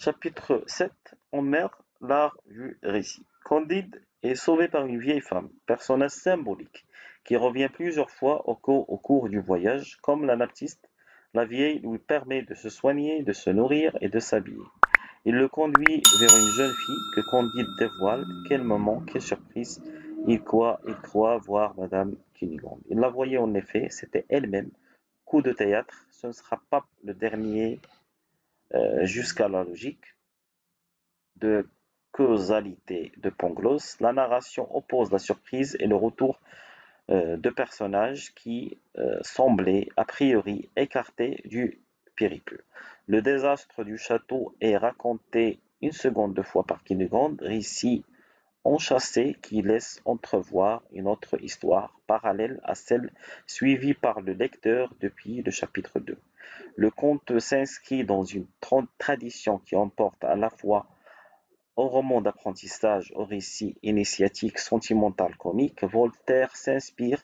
Chapitre 7. En mer, l'art du récit. Candide est sauvé par une vieille femme, personnage symbolique, qui revient plusieurs fois au cours du voyage. Comme l'anabaptiste, la vieille lui permet de se soigner, de se nourrir et de s'habiller. Il le conduit vers une jeune fille que Candide dévoile. Quel moment, quelle surprise! Il croit voir Madame Cunégonde. Il la voyait en effet, c'était elle-même. Coup de théâtre, ce ne sera pas le dernier jusqu'à la logique de causalité de Pangloss. La narration oppose la surprise et le retour de personnages qui semblaient a priori écartés du périple. Le désastre du château est raconté une seconde fois par Cunégonde, récit enchâssé qui laisse entrevoir une autre histoire parallèle à celle suivie par le lecteur depuis le chapitre 2. Le conte s'inscrit dans une tradition qui emporte à la fois au roman d'apprentissage, au récit initiatique, sentimental, comique. Voltaire s'inspire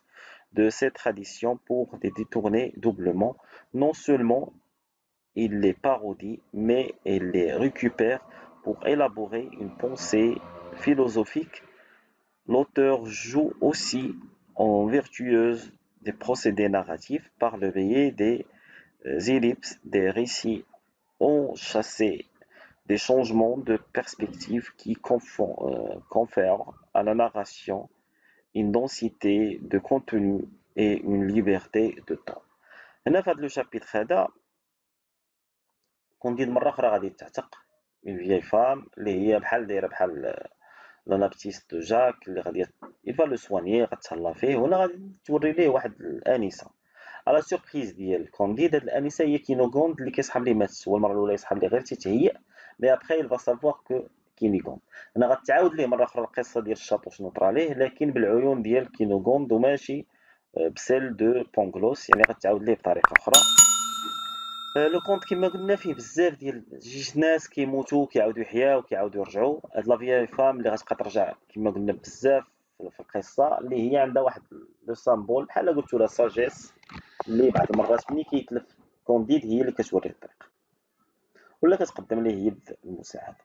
de cette tradition pour les détourner doublement. Non seulement il les parodie, mais il les récupère pour élaborer une pensée philosophique. L'auteur joue aussi en virtuose des procédés narratifs par le biais des ellipses, des récits enchâssés, des changements de perspective qui confèrent à la narration une densité de contenu et une liberté de temps. هنا في هذا لو شابيتر هذا كونديد مرة أخرى غادي تعتق من فياي فام اللي هي بحال دايرة بحال لانابتيست دو جاك اللي غادي يفا لو سوانيي غتهلا فيه. وهنا غادي توري ليه واحد الآنسة على سوربريز ديال كونديد. هاد الآنسة هي كينوغوند اللي كيصحاب ليه مات. هو المرة الأولى يصحاب ليه غير تيتهيأ، مي ابخي il va savoir que كينيغوند. هنا غتعاود ليه مرة أخرى القصة ديال الشاطو شنو طرا ليه، لكن بالعيون ديال كينوغوند وماشي بسيل دو بونغلوس، يعني غتعاود ليه بطريقة أخرى. لو كونت كما قلنا فيه بزاف ديال جوج ناس كيموتوا كيعاودوا يحياو كيعاودوا يرجعوا. هاد لا فياي فام اللي غتبقى ترجع كما قلنا بزاف في القصة، اللي هي عندها واحد لو سامبول بحال قلتو لا ساجيس، اللي بعض المرات ملي كيتلف كونديد هي اللي كتوريه الطريق ولا كتقدم ليه يد المساعدة.